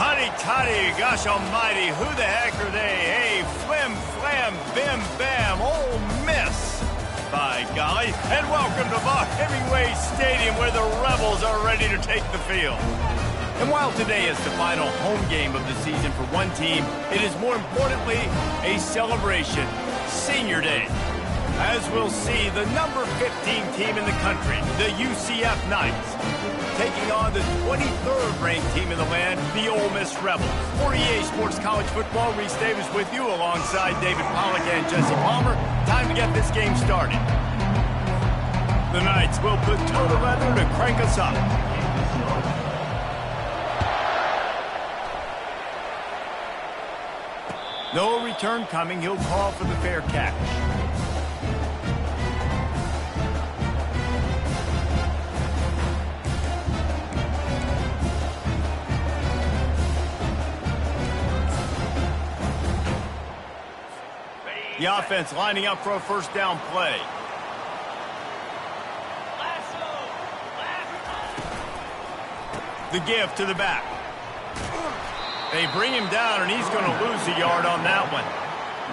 Huddy toddy, gosh almighty, who the heck are they? Hey, flim, flam, bim, bam, Ole Miss. By golly, and welcome to Buck Hemingway Stadium where the Rebels are ready to take the field. And while today is the final home game of the season for one team, it is more importantly a celebration, Senior Day. As we'll see, the number 15 team in the country, the UCF Knights, taking on the 23rd ranked team in the land, the Ole Miss Rebels. For EA Sports College Football, Reese Davis with you alongside David Pollack and Jesse Palmer. Time to get this game started. The Knights will put toe to leather to crank us up. No return coming. He'll call for the fair catch. The offense lining up for a first down play. The give to the back. They bring him down, and he's going to lose a yard on that one.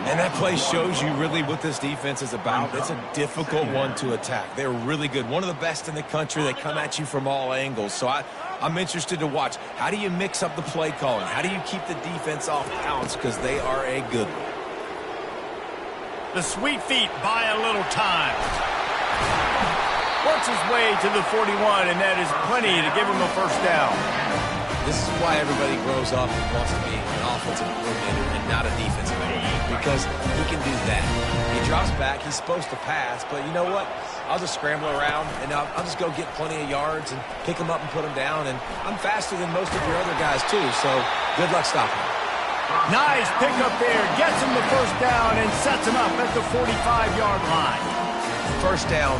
And that play shows you really what this defense is about. It's a difficult one to attack. They're really good. One of the best in the country. They come at you from all angles. So I'm interested to watch. How do you mix up the play calling? How do you keep the defense off balance? Because they are a good one. The sweet feet buy a little time. Works his way to the 41, and that is plenty to give him a first down. This is why everybody grows up and wants to be an offensive coordinator and not a defensive coordinator, because he can do that. He drops back. He's supposed to pass, but you know what? I'll just scramble around, and I'll just go get plenty of yards and pick them up and put them down, and I'm faster than most of your other guys, too, so good luck stopping him. Nice pickup there. Gets him the first down and sets him up at the 45-yard line. First down,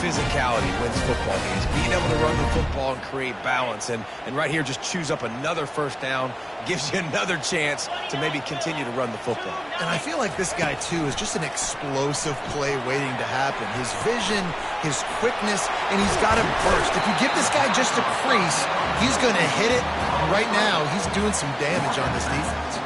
physicality wins football games. Being able to run the football and create balance. And right here, just choose up another first down. Gives you another chance to maybe continue to run the football. And I feel like this guy, too, is just an explosive play waiting to happen. His vision, his quickness, and he's got a burst. If you give this guy just a crease, he's going to hit it. And right now, he's doing some damage on this defense.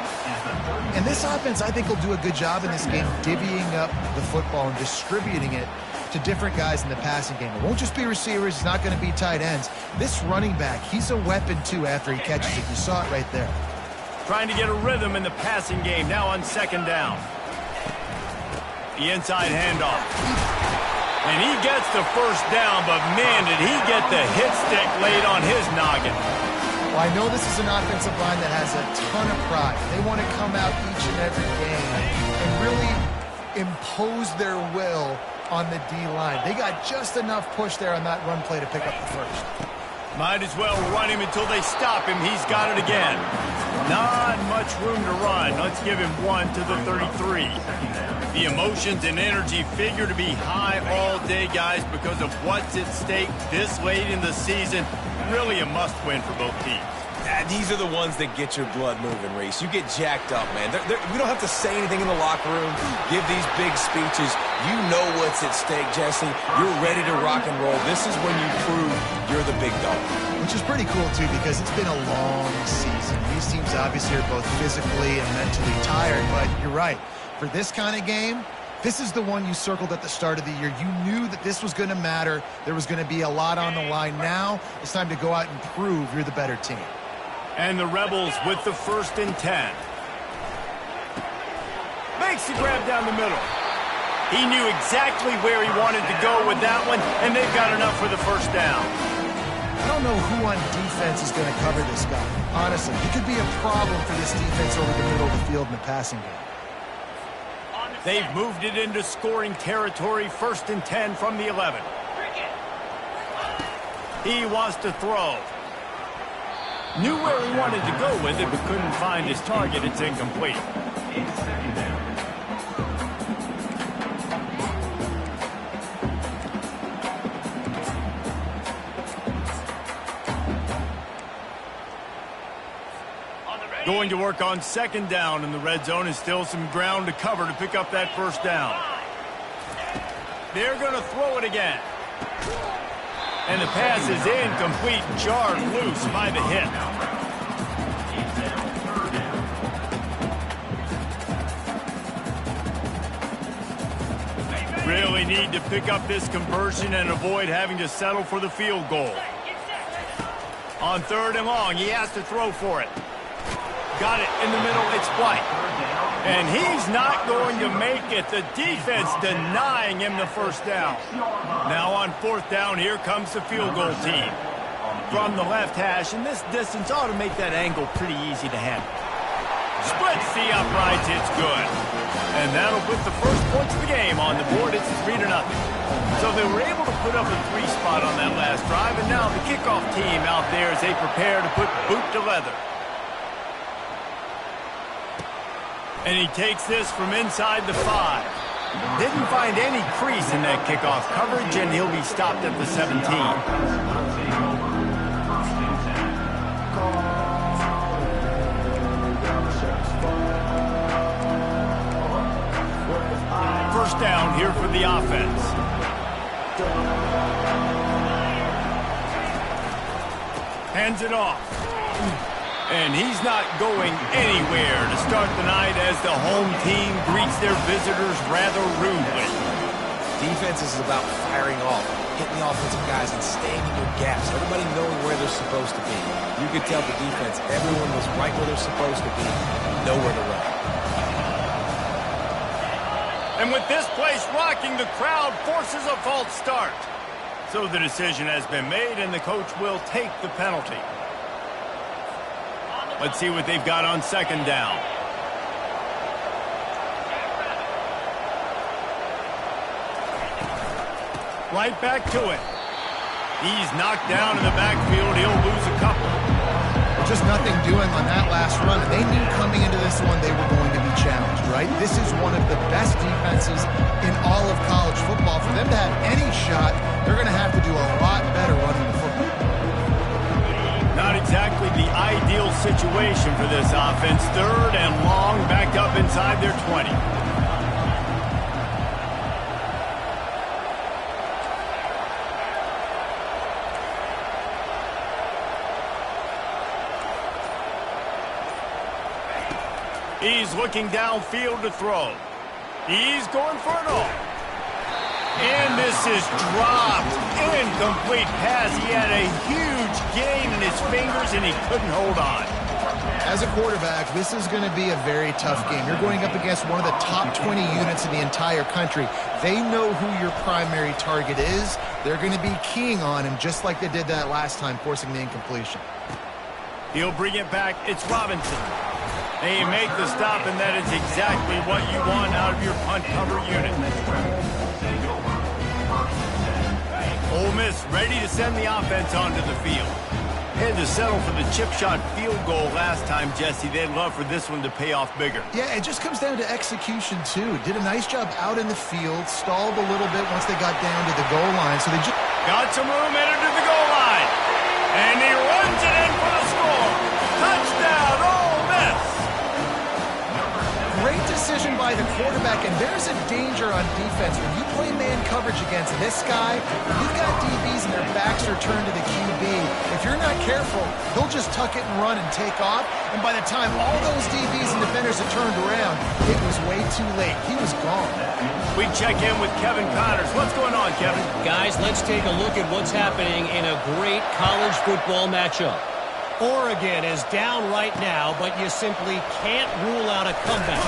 And this offense, I think, will do a good job in this game divvying up the football and distributing it to different guys in the passing game. It won't just be receivers. It's not going to be tight ends. This running back, he's a weapon, too, after he catches it. You saw it right there. Trying to get a rhythm in the passing game, now on second down. The inside handoff. And he gets the first down, but man, did he get the hit stick laid on his noggin. Well, I know this is an offensive line that has a ton of pride. They want to come out each and every game and really impose their will on the D-line. They got just enough push there on that run play to pick up the first. Might as well run him until they stop him. He's got it again. Not much room to run. Let's give him one to the 33. The emotions and energy figure to be high all day, guys, because of what's at stake this late in the season. Really a must-win for both teams. These are the ones that get your blood moving, Reese. You get jacked up, man. We don't have to say anything in the locker room, give these big speeches. You know what's at stake, Jesse. You're ready to rock and roll. This is when you prove you're the big dog. Which is pretty cool, too, because it's been a long season. These teams obviously are both physically and mentally tired, but you're right. For this kind of game, this is the one you circled at the start of the year. You knew that this was going to matter. There was going to be a lot on the line. Now it's time to go out and prove you're the better team. And the Rebels with the 1st and 10. Makes the grab down the middle. He knew exactly where he wanted to go with that one, and they've got enough for the first down. I don't know who on defense is going to cover this guy. Honestly, he could be a problem for this defense over the middle of the field in the passing game. They've moved it into scoring territory, 1st and 10 from the 11. He wants to throw. Knew where he wanted to go with it, but couldn't find his target. It's incomplete. Going to work on second down in the red zone, and still some ground to cover to pick up that first down. They're going to throw it again. And the pass is incomplete, jarred loose by the hit. Really need to pick up this conversion and avoid having to settle for the field goal. On 3rd and long, he has to throw for it. Got it in the middle, it's White. And he's not going to make it. The defense denying him the first down. Now on 4th down, here comes the field goal team. From the left hash, and this distance ought to make that angle pretty easy to handle. Splits the uprights, it's good. And that'll put the first points of the game on the board. It's 3-0. So they were able to put up a 3 spot on that last drive, and now the kickoff team out there as they prepare to put boot to leather. And he takes this from inside the 5. Didn't find any crease in that kickoff coverage, and he'll be stopped at the 17. First down here for the offense. Hands it off. And he's not going anywhere to start the night as the home team greets their visitors rather rudely. Defense is about firing off, hitting the offensive guys and staying in your gaps. Everybody knowing where they're supposed to be. You could tell the defense, everyone was right where they're supposed to be, nowhere to run. And with this place rocking, the crowd forces a false start. So the decision has been made, and the coach will take the penalty. Let's see what they've got on 2nd down. Right back to it. He's knocked down in the backfield. He'll lose a couple. Just nothing doing on that last run. And they knew coming into this one they were going to be challenged, right? This is one of the best defenses in all of college football. For them to have any shot, they're going to have to do a lot better running the football. Not exactly the ideal situation for this offense. 3rd and long, backed up inside their 20. He's looking downfield to throw. He's going for it all. And this is dropped. Incomplete pass. He had a huge gain in his fingers, and he couldn't hold on. As a quarterback, this is going to be a very tough game. You're going up against one of the top 20 units in the entire country. They know who your primary target is. They're going to be keying on him just like they did that last time, forcing the incompletion. He'll bring it back. It's Robinson. They make the stop, and that is exactly what you want out of your punt cover unit. Ole Miss ready to send the offense onto the field. Had to settle for the chip shot field goal last time, Jesse. They'd love for this one to pay off bigger. Yeah, it just comes down to execution, too. Did a nice job out in the field, stalled a little bit once they got down to the goal line. So they just got some room, entered to the goal line. And he runs it in for the score. Touchdown, Ole Miss. Great decision by the quarterback, and there's a danger on defense. When you play man coverage against this guy, you've got DBs and their backs are turned to the QB. If you're not careful, he'll just tuck it and run and take off, and by the time all those DBs and defenders have turned around, it was way too late. He was gone. We check in with Kevin Connors. What's going on, Kevin? Guys, let's take a look at what's happening in a great college football matchup. Oregon is down right now, but you simply can't rule out a comeback.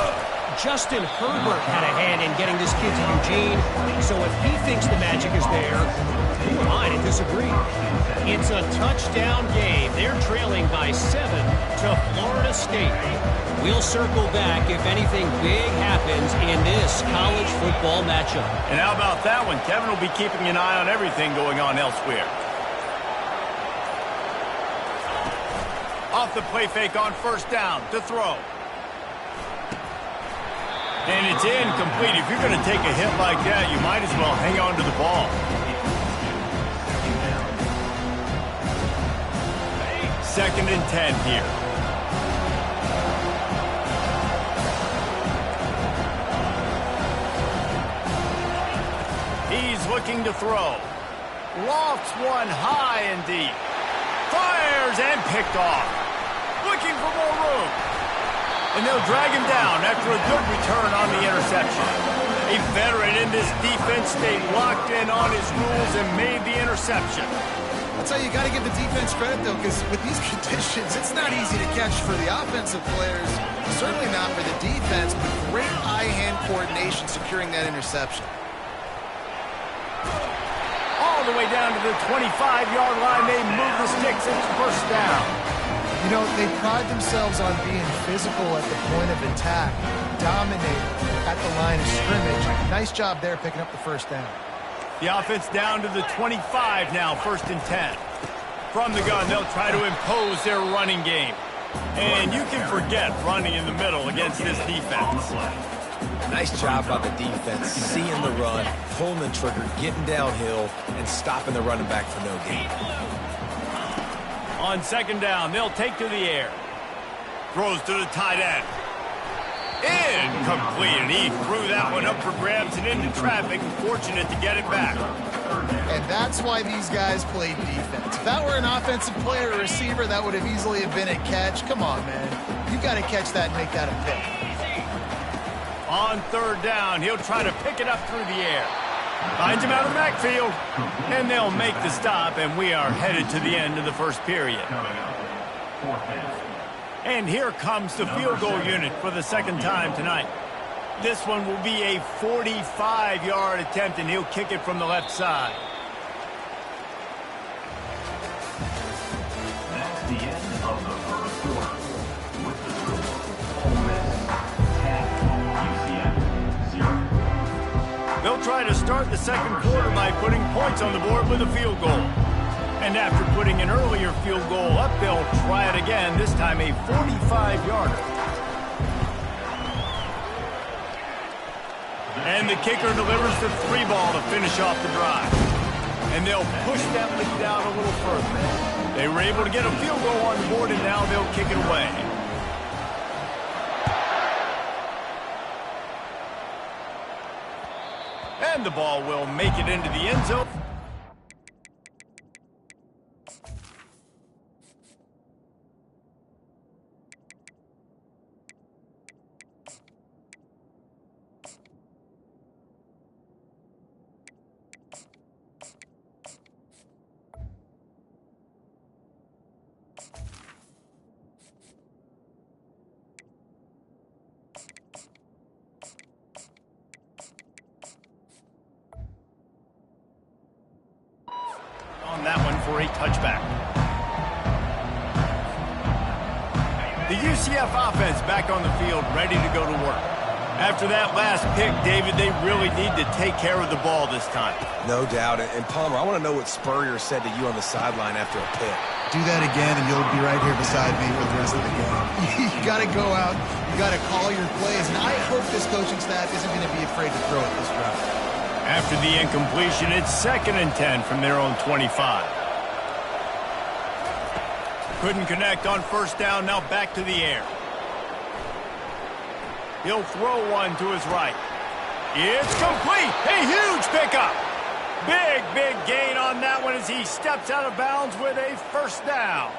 Justin Herbert had a hand in getting this kid to Eugene, so if he thinks the magic is there, who am I to disagree? It's a touchdown game. They're trailing by 7 to Florida State. We'll circle back if anything big happens in this college football matchup. And how about that one? Kevin will be keeping an eye on everything going on elsewhere. Off the play fake on 1st down to throw. And it's incomplete. If you're going to take a hit like that, you might as well hang on to the ball. 2nd and 10 here. He's looking to throw. Lofts one high and deep. Fires and picked off. Looking for more room. And they'll drag him down after a good return on the interception. A veteran in this defense stayed locked in on his rules and made the interception. That's how you got to give the defense credit, though, because with these conditions, it's not easy to catch for the offensive players, certainly not for the defense, but great eye-hand coordination securing that interception. All the way down to the 25-yard line, they move the sticks. It's first down. You know, they pride themselves on being physical at the point of attack, dominating at the line of scrimmage. Nice job there picking up the first down. The offense down to the 25 now, 1st and 10. From the gun, they'll try to impose their running game. And you can forget running in the middle against this defense. Nice job by the defense, seeing the run, pulling the trigger, getting downhill, and stopping the running back for no gain. On 2nd down, they'll take to the air. Throws to the tight end. Incomplete, and he threw that one up for grabs and into traffic. Fortunate to get it back. And that's why these guys play defense. If that were an offensive player or receiver, that would have easily have been a catch. Come on, man. You got to catch that and make that a pick. On 3rd down, he'll try to pick it up through the air. Finds him out of the backfield, and they'll make the stop, and we are headed to the end of the 1st period. And here comes the field goal unit for the 2nd time tonight. This one will be a 45-yard attempt, and he'll kick it from the left side. That's the end of the 1st quarter. With the score, Ole Miss 10, UCF 0. They'll try to start the 2nd quarter by putting points on the board with a field goal. And after putting an earlier field goal up, they'll try it again, this time a 45-yarder. And the kicker delivers the 3 ball to finish off the drive. And they'll push that lead out a little further. They were able to get a field goal on the board, and now they'll kick it away. And the ball will make it into the end zone. On that one for a touchback. The UCF offense back on the field, ready to go to work. After that last pick, David, they really need to take care of the ball this time. No doubt. And Palmer, I want to know what Spurrier said to you on the sideline after a pick. Do that again, and you'll be right here beside me for the rest of the game. You got to go out. You got to call your plays, and I hope this coaching staff isn't going to be afraid to throw it this route. After the incompletion, it's 2nd and 10 from their own 25. Couldn't connect on 1st down, now back to the air. He'll throw one to his right. It's complete. A huge pickup. Big gain on that one as he steps out of bounds with a 1st down.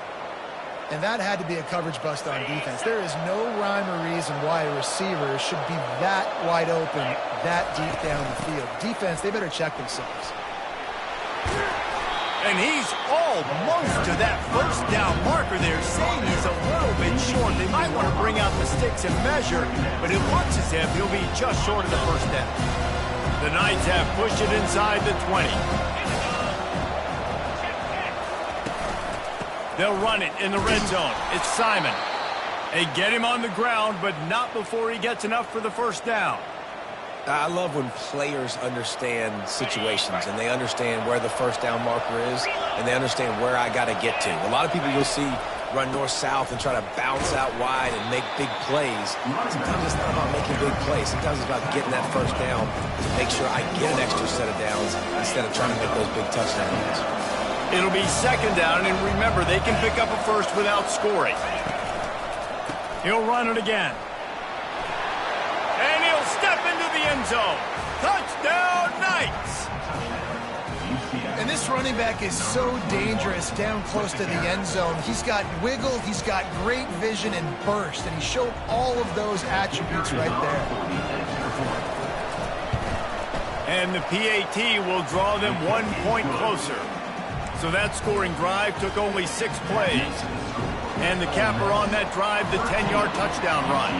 And that had to be a coverage bust on defense. There is no rhyme or reason why a receiver should be that wide open, that deep down the field. Defense, they better check themselves. And he's almost to that 1st down marker there, saying he's a little bit short. They might want to bring out the sticks and measure, but it looks as if he'll be just short of the 1st down. The Knights have pushed it inside the 20. They'll run it in the red zone. It's Simon. They get him on the ground, but not before he gets enough for the 1st down. I love when players understand situations and they understand where the 1st down marker is and they understand where I got to get to. A lot of people you'll see run north-south and try to bounce out wide and make big plays. Sometimes it's not about making big plays. Sometimes it's about getting that 1st down to make sure I get an extra set of downs instead of trying to make those big touchdowns. It'll be 2nd down, and remember, they can pick up a 1st without scoring. He'll run it again. And he'll step into the end zone. Touchdown, Knights! And this running back is so dangerous down close to the end zone. He's got wiggle, he's got great vision and burst, and he showed all of those attributes right there. And the PAT will draw them 1 point closer. So that scoring drive took only 6 plays. And the capper on that drive, the 10-yard touchdown run.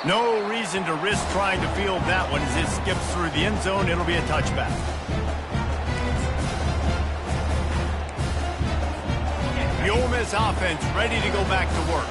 No reason to risk trying to field that one as it skips through the end zone. It'll be a touchback. The Ole Miss offense ready to go back to work.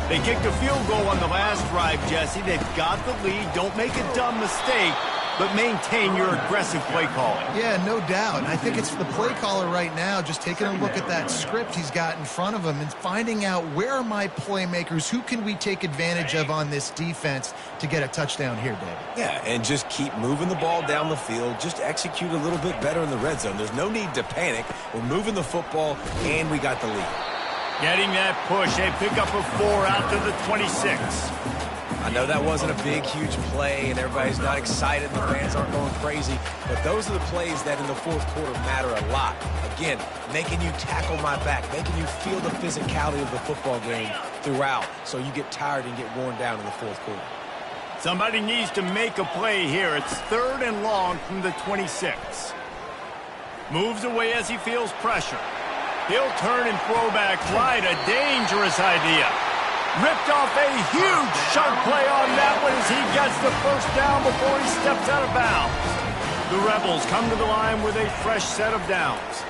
They kicked a field goal on the last drive, Jesse. They've got the lead. Don't make a dumb mistake, but maintain your aggressive play calling. Yeah, no doubt. I think it's the play caller right now just taking a look at that script he's got in front of him and finding out where are my playmakers, who can we take advantage of on this defense to get a touchdown here, David. Yeah, and just keep moving the ball down the field. Just execute a little bit better in the red zone. There's no need to panic. We're moving the football, and we got the lead. Getting that push, a pickup of 4 out to the 26. I know that wasn't a big, huge play, and everybody's not excited, the fans aren't going crazy, but those are the plays that in the fourth quarter matter a lot. Again, making you tackle my back, making you feel the physicality of the football game throughout, so you get tired and get worn down in the fourth quarter. Somebody needs to make a play here. It's 3rd and long from the 26. Moves away as he feels pressure. He'll turn and throw back right. A dangerous idea. Ripped off a huge sharp play on that one as he gets the first down before he steps out of bounds. The Rebels come to the line with a fresh set of downs.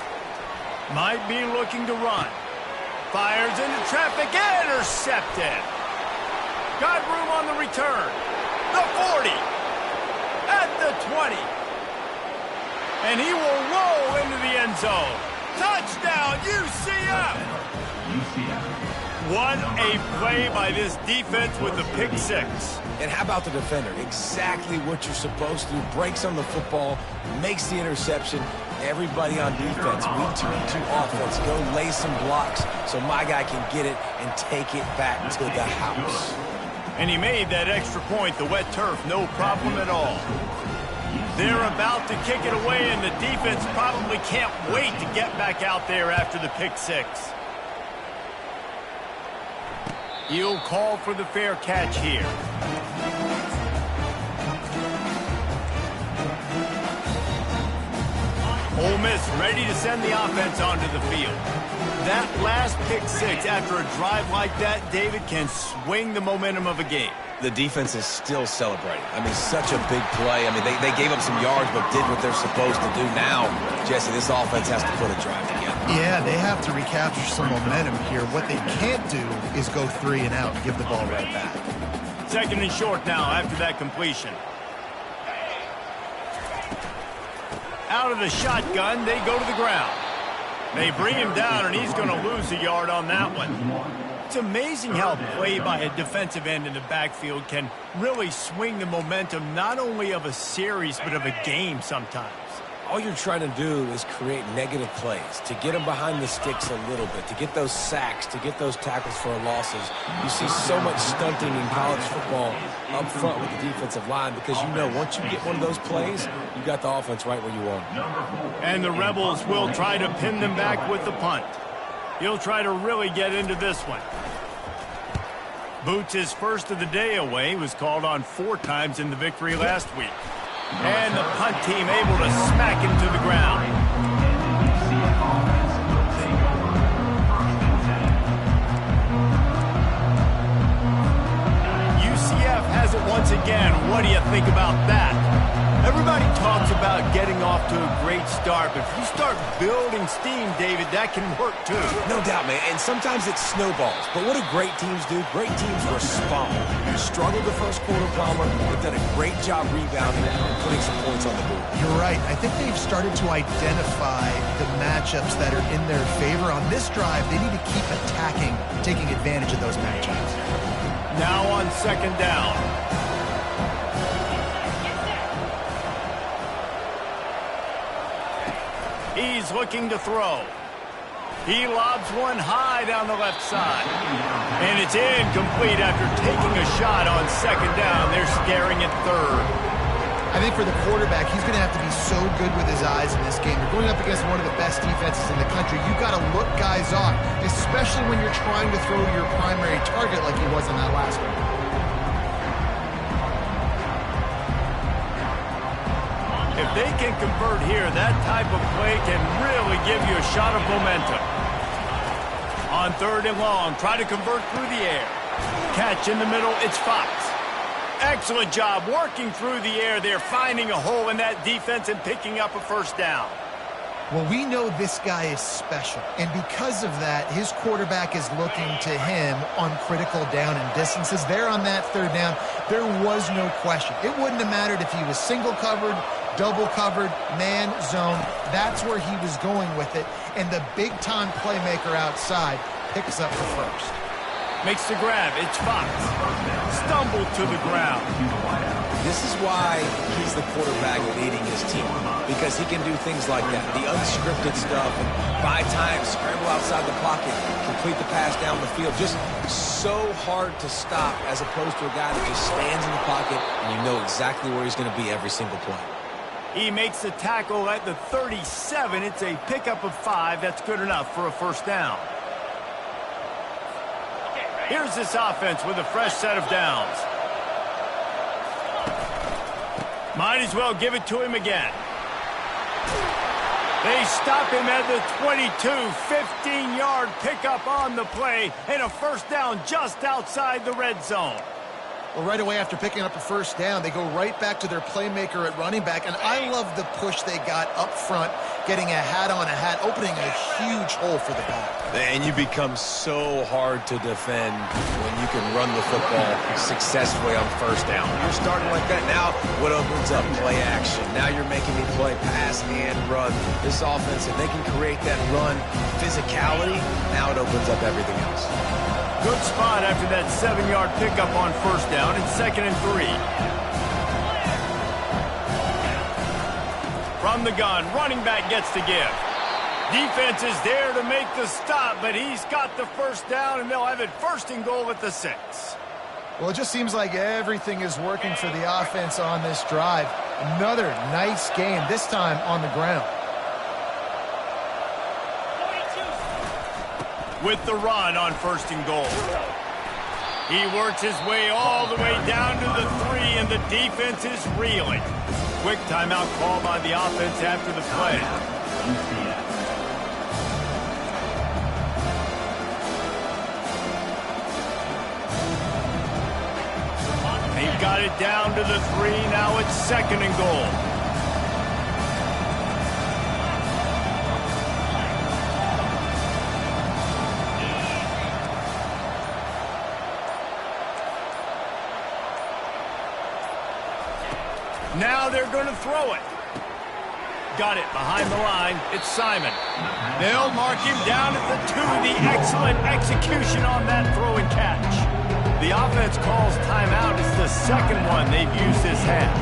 Might be looking to run. Fires into traffic. Intercepted. Got room on the return. The 40. At the 20. And he will roll into the end zone. Touchdown, UCF! What a play by this defense with the pick 6. And how about the defender? Exactly what you're supposed to do. Breaks on the football, makes the interception. Everybody on defense, week 2, week 2 offense, go lay some blocks so my guy can get it and take it back to the house. And he made that extra point, the wet turf, no problem at all. They're about to kick it away, and the defense probably can't wait to get back out there after the pick 6. He'll call for the fair catch here. Ole Miss ready to send the offense onto the field. That last pick 6 after a drive like that, David, can swing the momentum of a game. The defense is still celebrating. I mean, such a big play. I mean, they gave up some yards but did what they're supposed to do. Now, Jesse, this offense has to put a drive together. Yeah, they have to recapture some momentum here. What they can't do is go 3 and out and give the ball right back. 2nd and short now after that completion. Out of the shotgun, they go to the ground. They bring him down, and he's going to lose a yard on that one. It's amazing how play by a defensive end in the backfield can really swing the momentum not only of a series but of a game sometimes. All you're trying to do is create negative plays, to get them behind the sticks a little bit, to get those sacks, to get those tackles for losses. You see so much stunting in college football up front with the defensive line because you know once you get one of those plays, you got the offense right where you want. And the Rebels will try to pin them back with the punt. He'll try to really get into this one. Boots his first of the day away. He was called on 4 times in the victory last week. And the punt team able to smack him to the ground. UCF has it once again. What do you think about that? Everybody talks about getting off to a great start, but if you start building steam, David, that can work too. No doubt, man, and sometimes it snowballs. But what do great teams do? Great teams respond. You struggled the first quarter, Palmer. They've done a great job rebounding and putting some points on the board. You're right. I think they've started to identify the matchups that are in their favor. On this drive, they need to keep attacking, taking advantage of those matchups. Now on 2nd down. He's looking to throw. He lobs one high down the left side. And it's incomplete after taking a shot on 2nd down. They're staring at 3rd. I think for the quarterback, he's going to have to be so good with his eyes in this game. You're going up against one of the best defenses in the country. You've got to look guys off, especially when you're trying to throw to your primary target like he was in that last one. If they can convert here, that type of play can really give you a shot of momentum. On 3rd and long, try to convert through the air. Catch in the middle, it's Fox. Excellent job working through the air there, finding a hole in that defense and picking up a first down. Well, we know this guy is special, and because of that, his quarterback is looking to him on critical down and distances. There on that 3rd down, there was no question. It wouldn't have mattered if he was single covered, double covered, man, zone. That's where he was going with it, and the big-time playmaker outside picks up the first. Makes the grab, it's Fox. Stumbled to the ground. This is why he's the quarterback leading his team, because he can do things like that, the unscripted stuff, and buy time, scramble outside the pocket, complete the pass down the field. Just so hard to stop as opposed to a guy that just stands in the pocket and you know exactly where he's going to be every single play. He makes the tackle at the 37. It's a pickup of 5. That's good enough for a first down. Here's this offense with a fresh set of downs. Might as well give it to him again. They stop him at the 22, 15-yard pickup on the play, and a first down just outside the red zone. Well, right away after picking up a first down, they go right back to their playmaker at running back, and I love the push they got up front, getting a hat on a hat, opening a huge hole for the back. And you become so hard to defend when you can run the football successfully on first down. You're starting like that now, what opens up? Play action. Now you're making me play pass and run. This offense, if they can create that run physicality, now it opens up everything else. Good spot after that 7-yard pickup on first down. It's 2nd and 3. From the gun, running back gets to give. Defense is there to make the stop, but he's got the first down, and they'll have it 1st and goal at the 6. Well, it just seems like everything is working for the offense on this drive. Another nice game, this time on the ground. With the run on 1st and goal. He works his way all the way down to the 3, and the defense is reeling. Quick timeout call by the offense after the play. He got it down to the 3. Now it's 2nd and goal. Now they're going to throw it. Got it behind the line. It's Simon. They'll mark him down at the 2. The excellent execution on that throw and catch. The offense calls timeout. It's the 2nd one they've used this half.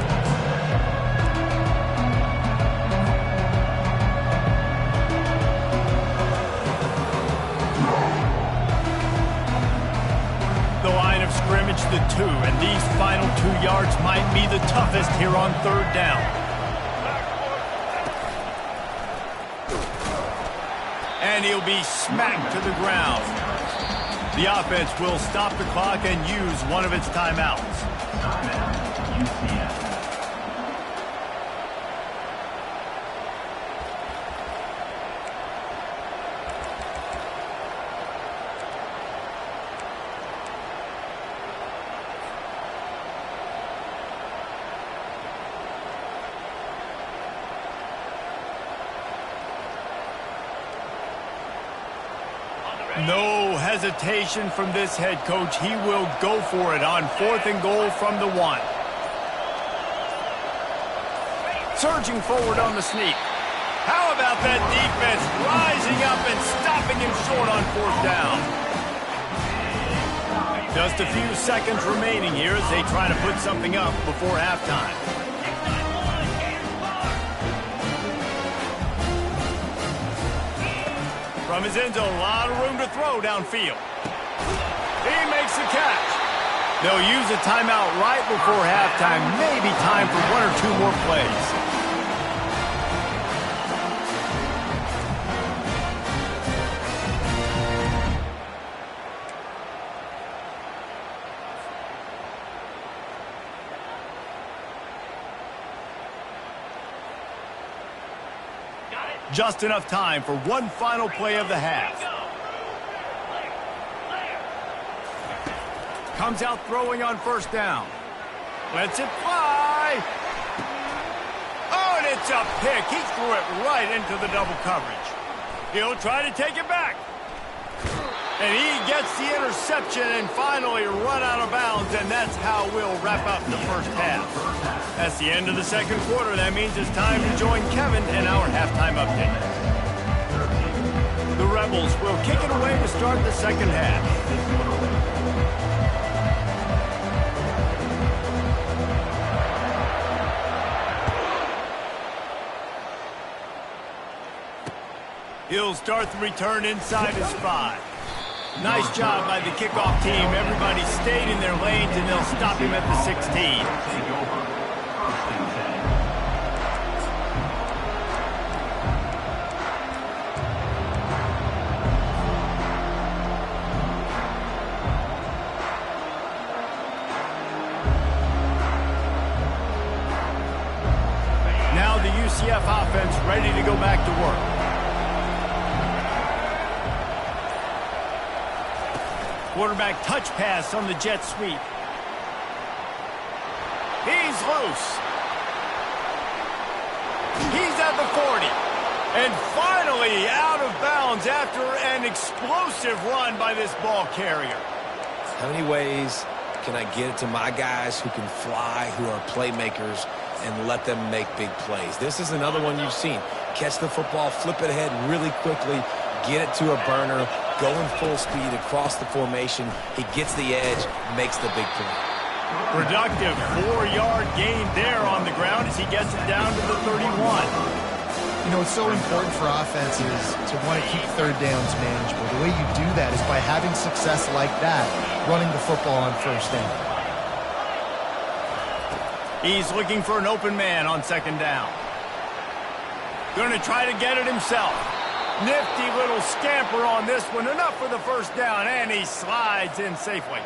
The line of scrimmage, the 2, and these final 2 yards might be the toughest here on 3rd down. And he'll be smacked to the ground. The offense will stop the clock and use one of its timeouts. UCF. No hesitation from this head coach. He will go for it on 4th and goal from the 1. Surging forward on the sneak. How about that defense rising up and stopping him short on 4th down? Just a few seconds remaining here as they try to put something up before halftime. From his end zone, a lot of room to throw downfield. He makes the catch. They'll use a timeout right before halftime. Maybe time for one or two more plays. Just enough time for one final play of the half. Comes out throwing on first down. Lets it fly. Oh, and it's a pick. He threw it right into the double coverage. He'll try to take it back. And he gets the interception and finally run out of bounds, and that's how we'll wrap up the first half. That's the end of the second quarter. That means it's time to join Kevin in our halftime update. The Rebels will kick it away to start the second half. He'll start the return inside his 5. Nice job by the kickoff team. Everybody stayed in their lanes, and they'll stop him at the 16. Now the UCF offense ready to go back to work. Quarterback touch pass on the jet sweep. He's loose. He's at the 40. And finally out of bounds after an explosive run by this ball carrier. How many ways can I get it to my guys who can fly, who are playmakers, and let them make big plays? This is another one you've seen. Catch the football, flip it ahead really quickly, get it to a burner, going full speed across the formation. He gets the edge, makes the big play. Productive 4-yard gain there on the ground as he gets it down to the 31. You know, it's so important for offenses to want to keep third downs manageable. The way you do that is by having success like that, running the football on first down. He's looking for an open man on second down. Going to try to get it himself. Nifty little scamper on this one. Enough for the first down, and he slides in safely.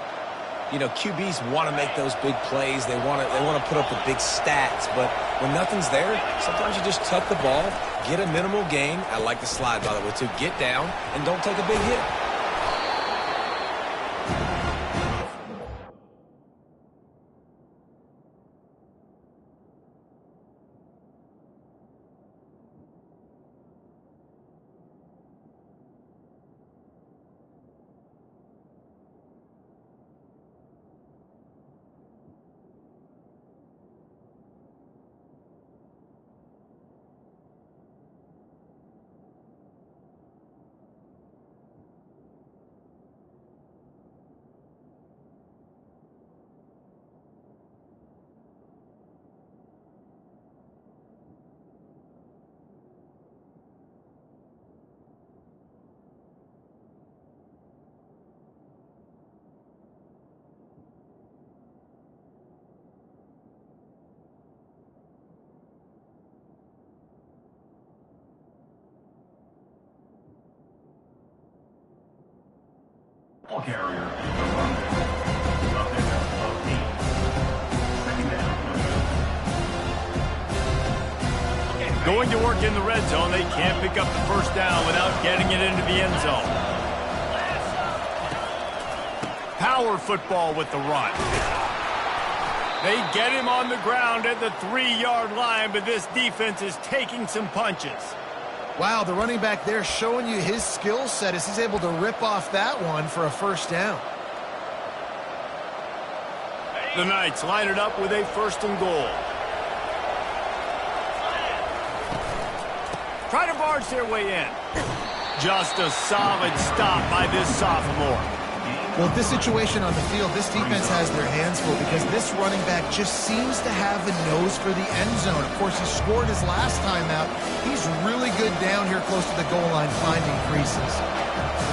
You know, QBs want to make those big plays. They want to put up the big stats. But when nothing's there, sometimes you just tuck the ball, get a minimal gain. I like the slide, by the way, too. Get down and don't take a big hit. Ball carrier, nothing of 8. Second down. Going to work in the red zone. They can't pick up the first down without getting it into the end zone. Power football with the run. They get him on the ground at the 3-yard line, but this defense is taking some punches. Wow, the running back there showing you his skill set as he's able to rip off that one for a first down. The Knights line it up with a first and goal. Try to barge their way in. Just a solid stop by this sophomore. Well, this situation on the field, this defense has their hands full because this running back just seems to have a nose for the end zone. Of course, he scored his last time out. He's really good down here close to the goal line finding creases.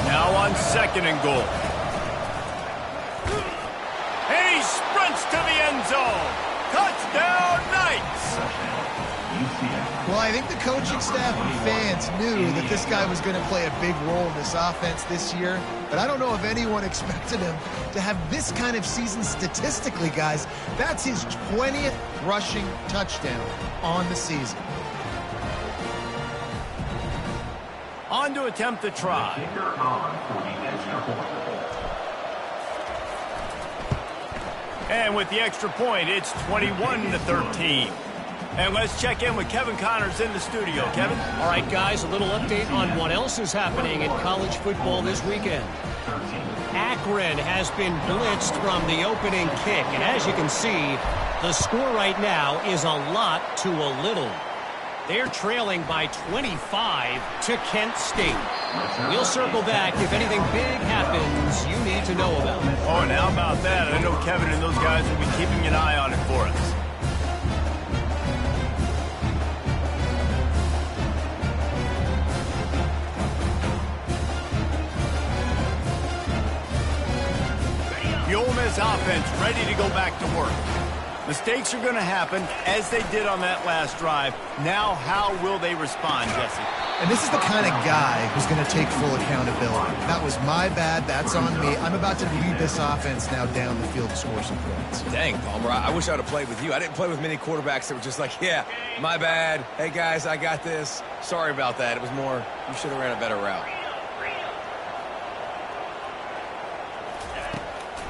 Now on second and goal. And he end zone. Touchdown, Knights! Well, I think the coaching staff and fans knew that this guy was going to play a big role in this offense this year, but I don't know if anyone expected him to have this kind of season statistically, guys. That's his 20th rushing touchdown on the season. On to attempt the try. And with the extra point, it's 21-13. And let's check in with Kevin Connors in the studio. Kevin? All right, guys, a little update on what else is happening in college football this weekend. Akron has been blitzed from the opening kick. And as you can see, the score right now is a lot to a little. They're trailing by 25 to Kent State. We'll circle back if anything big happens you need to know about. Oh, and how about that? I know Kevin and those guys will be keeping an eye on it for us. The Ole Miss offense ready to go back to work. Mistakes are going to happen, as they did on that last drive. Now, how will they respond, Jesse? And this is the kind of guy who's going to take full accountability. That was my bad. That's on me. I'm about to lead this offense now down the field to score some points. Dang, Palmer, I wish I would have played with you. I didn't play with many quarterbacks that were just like, yeah, my bad. Hey, guys, I got this. Sorry about that. It was more, you should have ran a better route.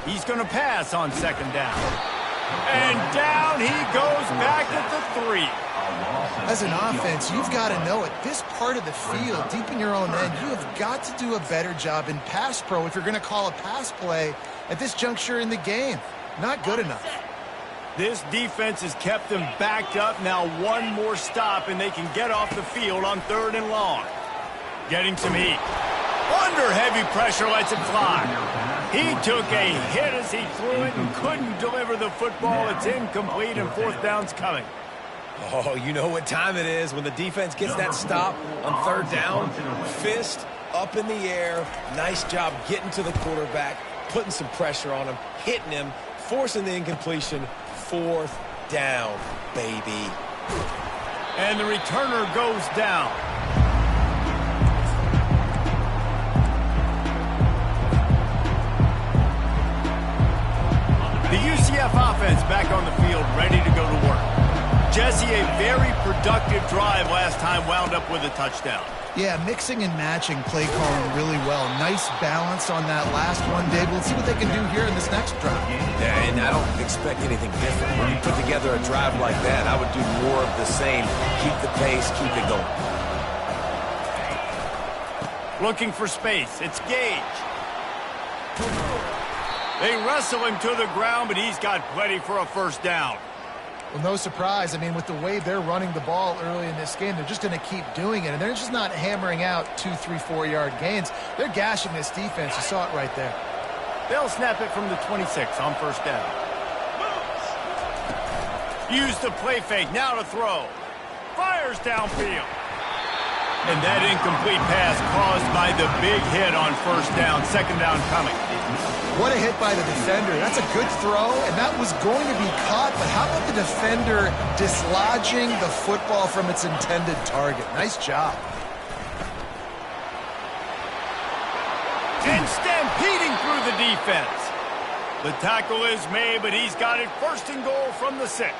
He's going to pass on second down. And down he goes back at the 3. As an offense, you've got to know at this part of the field, deep in your own end, you have got to do a better job in pass pro if you're going to call a pass play at this juncture in the game. Not good enough. This defense has kept them backed up. Now one more stop, and they can get off the field on 3rd and long. Getting some heat. Under heavy pressure, lets it fly. He took a hit as he threw it and couldn't deliver the football. It's incomplete, and 4th down's coming. Oh, you know what time it is when the defense gets that stop on 3rd down. Fist up in the air. Nice job getting to the quarterback, putting some pressure on him, hitting him, forcing the incompletion. 4th down, baby. And the returner goes down. The UCF offense back on the field, ready to go to work. Jesse, a very productive drive last time, wound up with a touchdown. Yeah, mixing and matching play calling really well. Nice balance on that last one, Dave. We'll see what they can do here in this next drive. Yeah, and I don't expect anything different. When you put together a drive like that, I would do more of the same. Keep the pace, keep it going. Looking for space. It's Gage. They wrestle him to the ground, but he's got plenty for a 1st down. Well, no surprise. I mean, with the way they're running the ball early in this game, they're just going to keep doing it. And they're just not hammering out 2, 3, 4-yard gains. They're gashing this defense. You saw it right there. They'll snap it from the 26 on 1st down. Use the play fake. Now to throw. Fires downfield. And that incomplete pass caused by the big hit on 1st down. 2nd down coming. What a hit by the defender. That's a good throw, and that was going to be caught, but how about the defender dislodging the football from its intended target? Nice job. And stampeding through the defense. The tackle is made, but he's got it 1st and goal from the 6.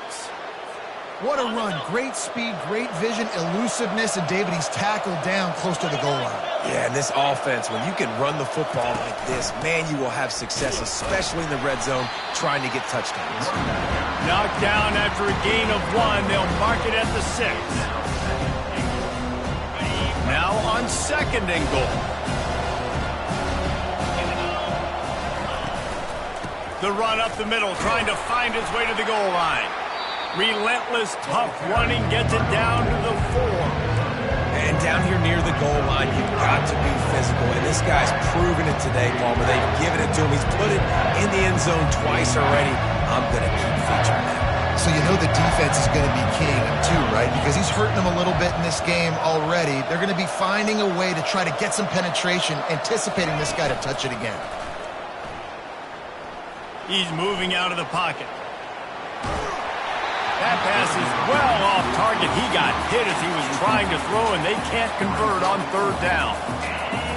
What a run. Great speed, great vision, elusiveness, and David, he's tackled down close to the goal line. Yeah, and this offense, when you can run the football like this, man, you will have success, especially in the red zone, trying to get touchdowns. Knocked down after a gain of 1. They'll mark it at the 6. Now on 2nd and goal. The run up the middle, trying to find his way to the goal line. Relentless, tough running, gets it down to the 4. And down here near the goal line, you've got to be physical. And this guy's proven it today, Palmer. They've given it to him. He's put it in the end zone twice already. I'm going to keep featuring that. So you know the defense is going to be keying him too, right? Because he's hurting them a little bit in this game already. They're going to be finding a way to try to get some penetration, anticipating this guy to touch it again. He's moving out of the pocket. That pass is well off target. He got hit as he was trying to throw, and they can't convert on third down.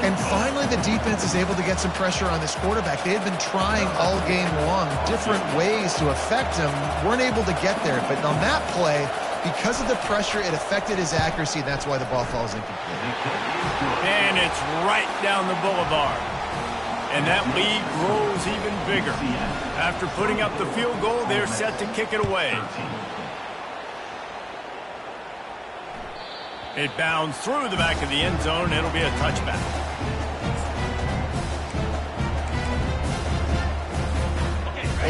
And finally, the defense is able to get some pressure on this quarterback. They had been trying all game long different ways to affect him, weren't able to get there. But on that play, because of the pressure, it affected his accuracy, and that's why the ball falls incomplete. And it's right down the boulevard. And that lead grows even bigger. After putting up the field goal, they're set to kick it away. It bounds through the back of the end zone. It'll be a touchback.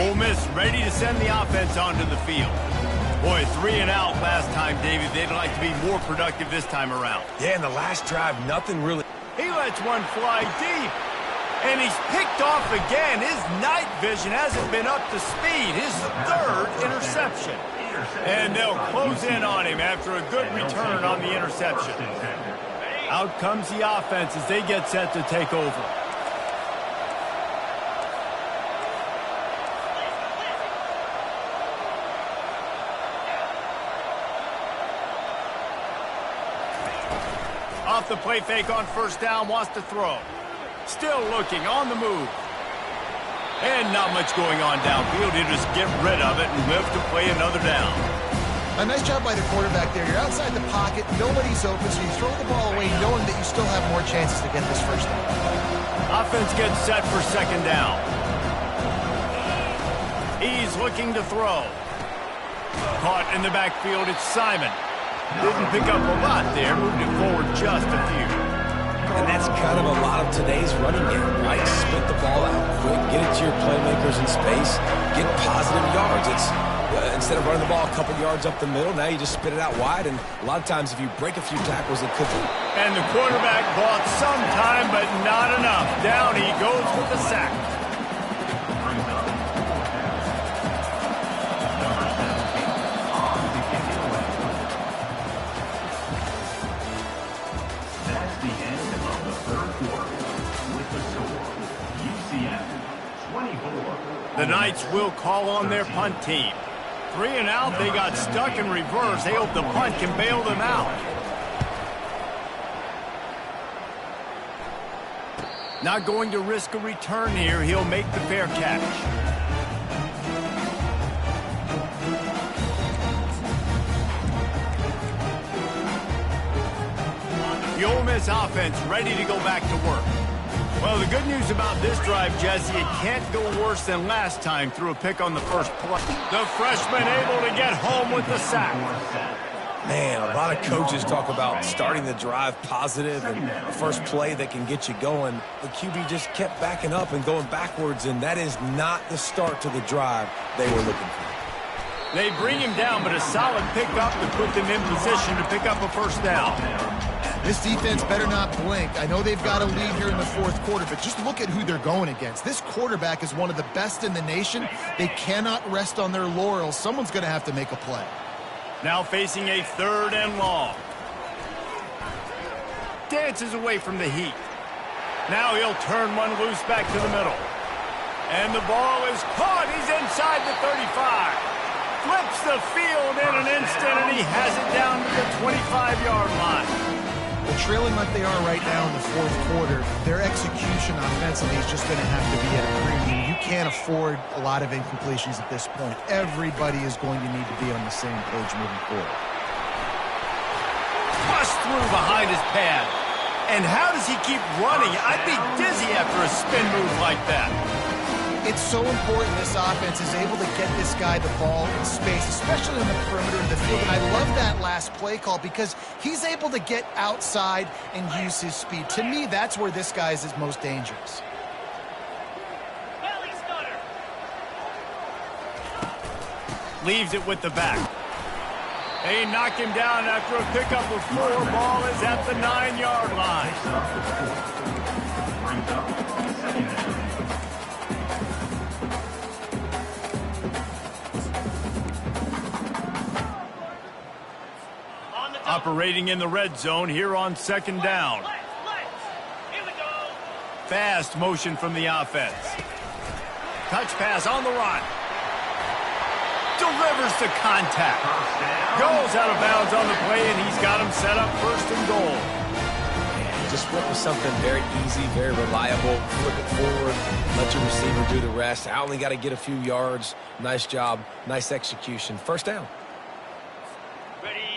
Ole Miss ready to send the offense onto the field. Boy, 3 and out last time, David. They'd like to be more productive this time around. Yeah, in the last drive, nothing really. He lets one fly deep. And he's picked off again. His night vision hasn't been up to speed. His third interception. And they'll close in on him after a good return on the interception. Out comes the offense as they get set to take over. Off the play fake on first down, wants to throw. Still looking, on the move. And not much going on downfield. He'll just get rid of it and live to play another down. A nice job by the quarterback there. You're outside the pocket, nobody's open, so you throw the ball away knowing that you still have more chances to get this first down. Offense gets set for second down. He's looking to throw. Caught in the backfield, it's Simon. Didn't pick up a lot there, moved it forward just a few. And that's kind of a lot of today's running game, right? Split the ball out quick, get it to your playmakers in space, get positive yards. It's instead of running the ball a couple yards up the middle, now you just spit it out wide, and a lot of times if you break a few tackles, it could be. And the quarterback bought some time, but not enough. Down he goes with the sack. That's the end of the third quarter. With the score, UCF 24. The Knights will call on their punt team. 3 and out, they got stuck in reverse. They hope the punt can bail them out. Not going to risk a return here. He'll make the fair catch. The Ole Miss offense ready to go back to work. Well, the good news about this drive, Jesse, it can't go worse than last time through a pick on the first play. The freshman able to get home with the sack. Man, a lot of coaches talk about starting the drive positive and the first play that can get you going. The QB just kept backing up and going backwards, and that is not the start to the drive they were looking for. They bring him down, but a solid pickup to put them in position to pick up a first down. This defense better not blink. I know they've got a lead here in the fourth quarter, but just look at who they're going against. This quarterback is one of the best in the nation. They cannot rest on their laurels. Someone's going to have to make a play. Now facing a 3rd and long. Dances away from the heat. Now he'll turn one loose back to the middle. And the ball is caught. He's inside the 35. Flips the field in an instant, and he has it down to the 25-yard line. Well, trailing like they are right now in the fourth quarter, their execution offensively is just going to have to be at a premium. You can't afford a lot of incompletions at this point. Everybody is going to need to be on the same page moving forward. Bust through behind his pad. And how does he keep running? I'd be dizzy after a spin move like that. It's so important this offense is able to get this guy the ball in space, especially on the perimeter of the field. And I love that last play call because he's able to get outside and use his speed. To me, that's where this guy is most dangerous. Leaves it with the back. They knock him down after a pickup of 4. Ball is at the 9-yard line. Brings up second down. Operating in the red zone here on 2nd down. Fast motion from the offense. Touch pass on the run. delivers to contact. Goes out of bounds on the play, and he's got him set up 1st and goal. Just went with something very easy, very reliable. Flip it forward, let your receiver do the rest. I only got to get a few yards. Nice job, nice execution. 1st down.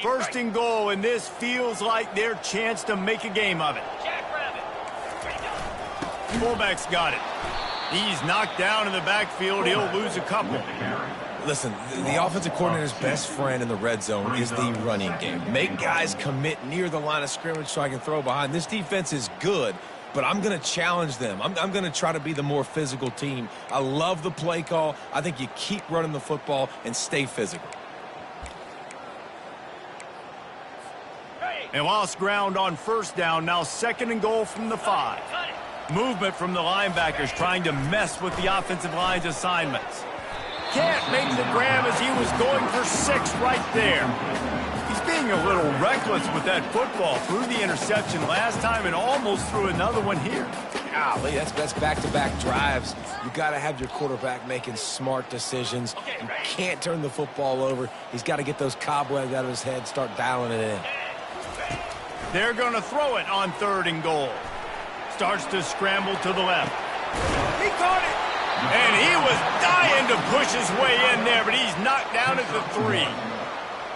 1st and goal, and this feels like their chance to make a game of it. Fullback's got it. He's knocked down in the backfield. He'll lose a couple. Listen, the offensive coordinator's best friend in the red zone is the running game. Make guys commit near the line of scrimmage so I can throw behind. This defense is good, but I'm going to challenge them. I'm going to try to be the more physical team. I love the play call. I think you keep running the football and stay physical. And lost ground on 1st down. Now 2nd and goal from the 5. Movement from the linebackers trying to mess with the offensive line's assignments. Can't make the grab as he was going for 6 right there. He's being a little reckless with that football. Threw the interception last time and almost threw another one here. Golly, that's back-to-back drives. You got to have your quarterback making smart decisions. You can't turn the football over. He's got to get those cobwebs out of his head, start dialing it in. They're going to throw it on 3rd and goal. Starts to scramble to the left. He caught it. And he was dying to push his way in there, but he's knocked down at the 3.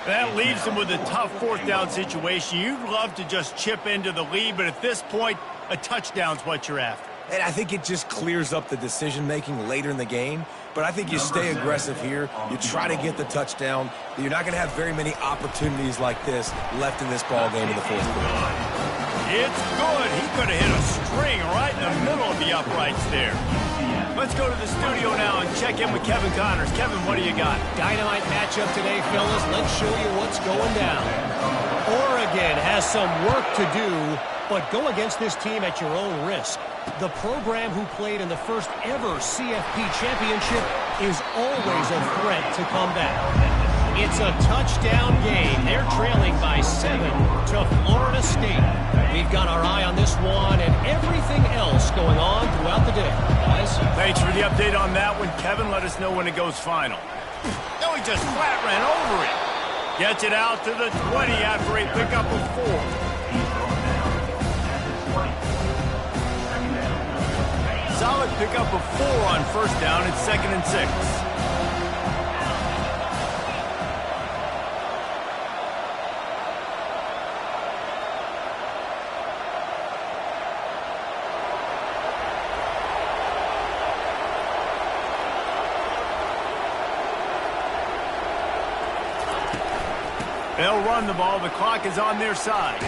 That leaves him with a tough 4th down situation. You'd love to just chip into the lead, but at this point, a touchdown's what you're after. And I think it just clears up the decision-making later in the game. But I think you stay aggressive here. You try to get the touchdown. You're not going to have very many opportunities like this left in this ball game in the 4th quarter. It's good. He could have hit a string right in the middle of the uprights there. Let's go to the studio now and check in with Kevin Connors. Kevin, what do you got? Dynamite matchup today, fellas. Let's show you what's going down. Oregon has some work to do, but go against this team at your own risk. The program who played in the first ever CFP championship is always a threat to come back. It's a touchdown game. They're trailing by 7 to Florida State. We've got our eye on this one and everything else going on throughout the day. Guys? Thanks for the update on that one, Kevin. Let us know when it goes final. No, he just flat ran over it. Gets it out to the 20 after a pickup of 4. Solid pickup of 4 on 1st down. It's 2nd and 6. They'll run the ball. The clock is on their side.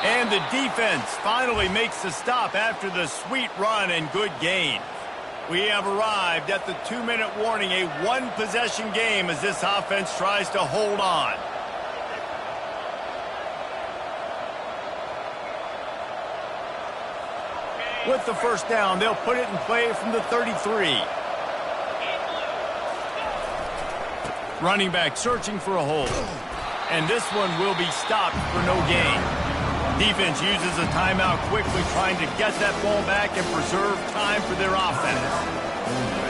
And the defense finally makes the stop after the sweet run and good gain. We have arrived at the 2-minute warning, a 1-possession game as this offense tries to hold on. With the 1st down, they'll put it in play from the 33. Running back searching for a hole. And this one will be stopped for no gain. Defense uses a timeout quickly, trying to get that ball back and preserve time for their offense.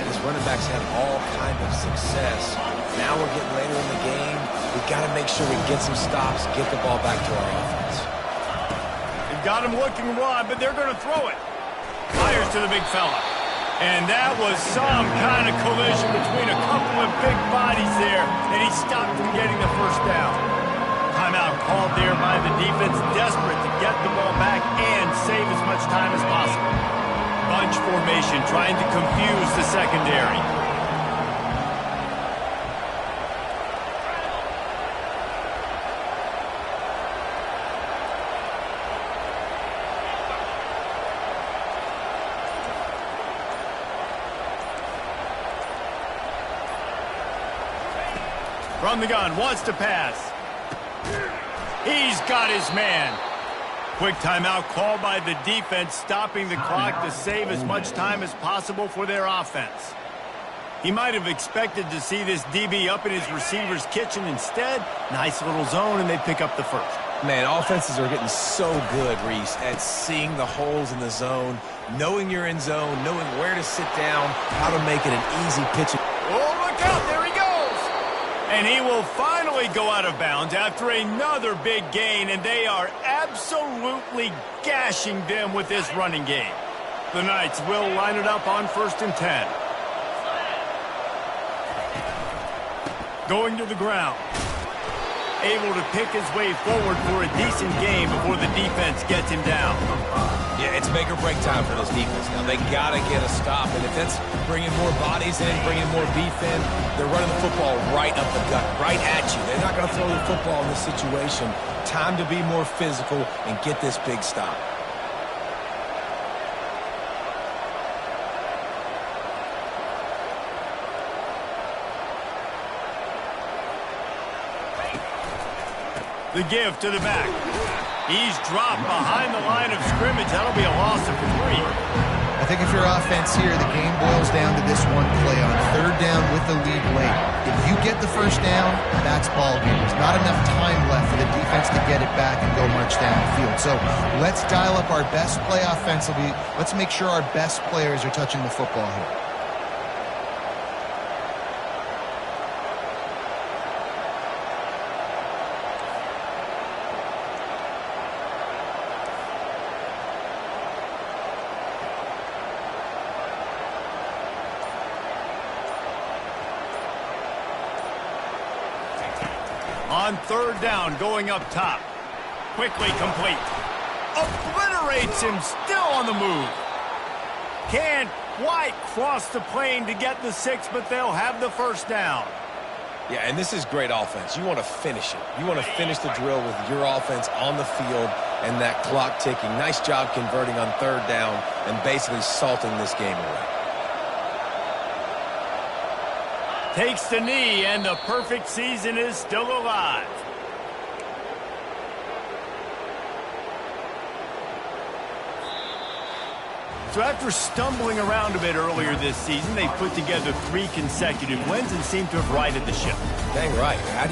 This running back's had all kinds of success. Now we're getting later in the game. We've got to make sure we get some stops, get the ball back to our offense. They've got him looking run, but they're going to throw it. Fires to the big fella. And that was some kind of collision between a couple of big bodies there, and he stopped from getting the 1st down. Timeout called there by the defense, desperate to get the ball back and save as much time as possible. Bunch formation trying to confuse the secondary. From the gun, wants to pass. He's got his man. Quick timeout called by the defense, stopping the clock to save as much time as possible for their offense. He might have expected to see this DB up in his receiver's kitchen. Instead, nice little zone, and they pick up the 1st. Man, offenses are getting so good, Reese, at seeing the holes in the zone, knowing you're in zone, knowing where to sit down, how to make it an easy pitch. Oh, look out, there he goes! And he will finally go out of bounds after another big gain, and they are absolutely gashing them with this running game. The Knights will line it up on 1st and 10. Going to the ground. Able to pick his way forward for a decent game before the defense gets him down. Yeah, it's make or break time for this defense. Now, they got to get a stop, and if that's bringing more bodies in, bringing more beef in, they're running the football right up the gut, right at you. They're not going to throw the football in this situation. Time to be more physical and get this big stop. The give to the back. He's dropped behind the line of scrimmage. That'll be a loss of 3. I think if you're offense here, the game boils down to this one play on 3rd down with the lead late. If you get the 1st down, that's ball game. There's not enough time left for the defense to get it back and go march down the field. So let's dial up our best play offensively. Let's make sure our best players are touching the football here. On 3rd down, going up top. Quickly complete. Obliterates him, still on the move. Can't quite cross the plane to get the 6, but they'll have the 1st down. Yeah, and this is great offense. You want to finish it. You want to finish the drill with your offense on the field and that clock ticking. Nice job converting on 3rd down and basically salting this game away. Takes the knee, and the perfect season is still alive. So after stumbling around a bit earlier this season, they put together 3 consecutive wins and seem to have righted the ship. Dang right. How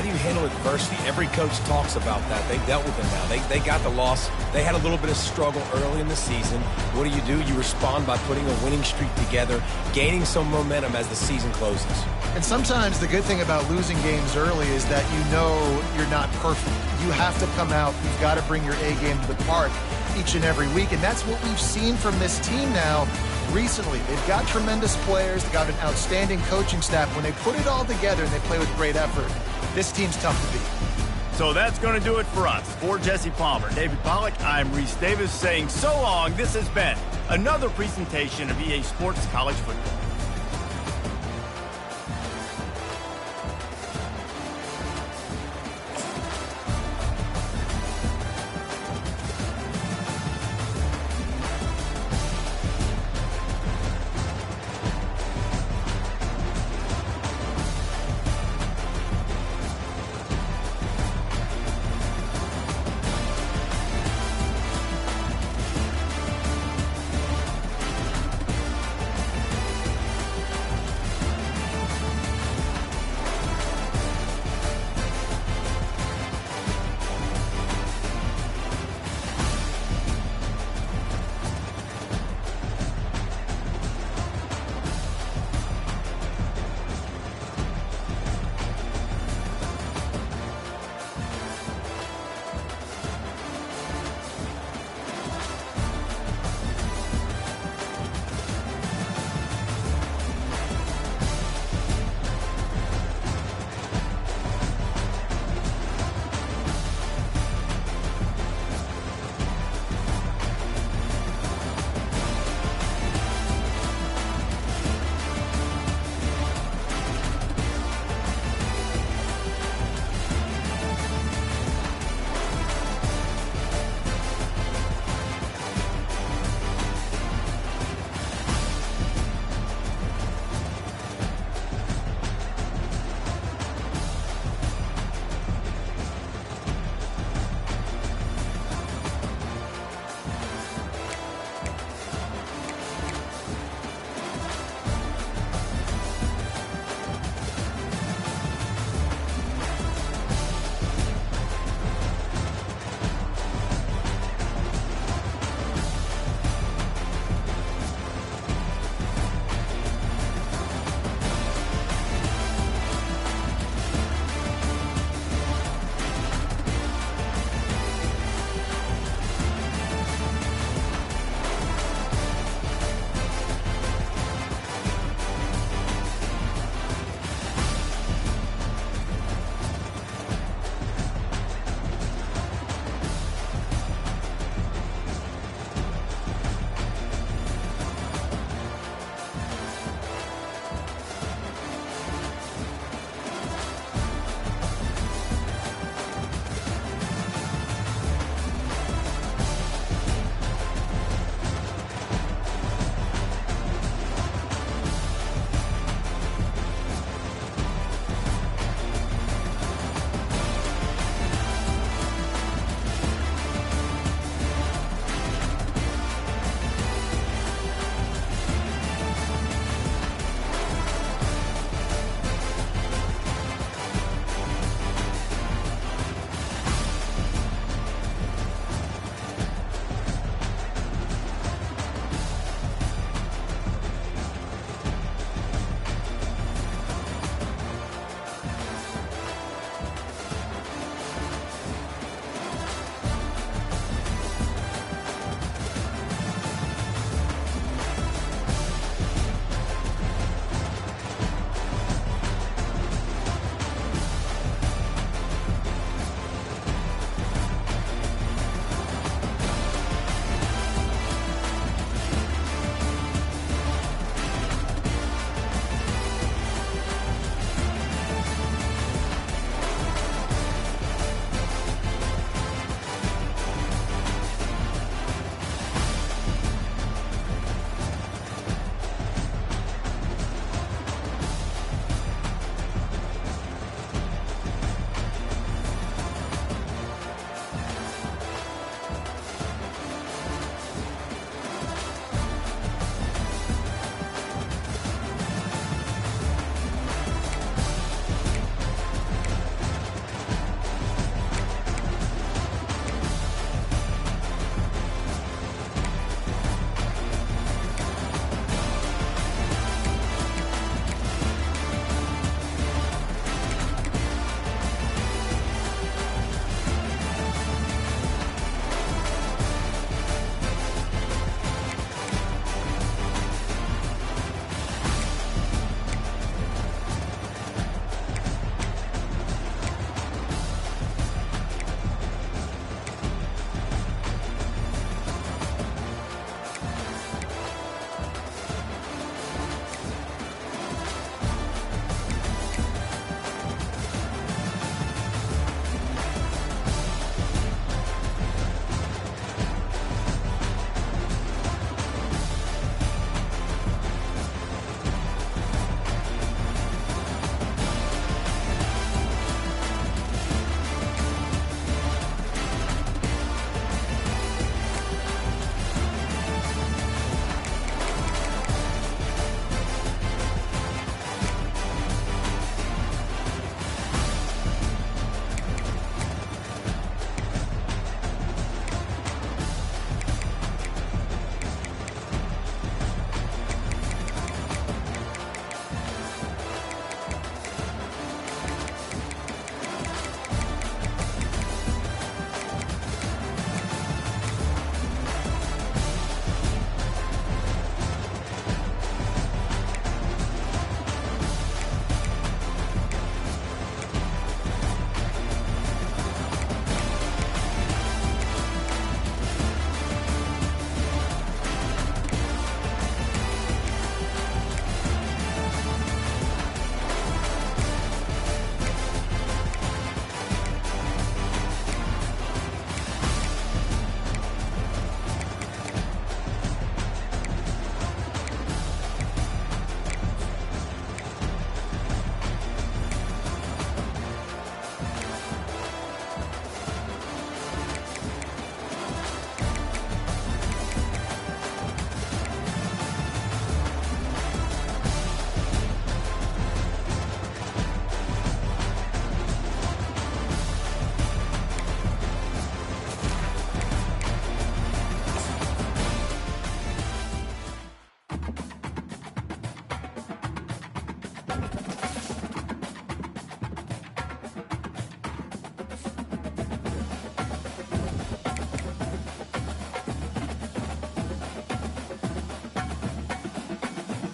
do you handle adversity? Every coach talks about that. They dealt with it now. They got the loss. They had a little bit of struggle early in the season. What do? You respond by putting a winning streak together, gaining some momentum as the season closes. And sometimes the good thing about losing games early is that you know you're not perfect. You have to come out. You've got to bring your A game to the park each and every week, and that's what we've seen from this team now recently. They've got tremendous players. They've got an outstanding coaching staff. When they put it all together and they play with great effort, this team's tough to beat. So that's going to do it for us. For Jesse Palmer, David Pollack, I'm Reese Davis saying so long. This has been another presentation of EA Sports College Football.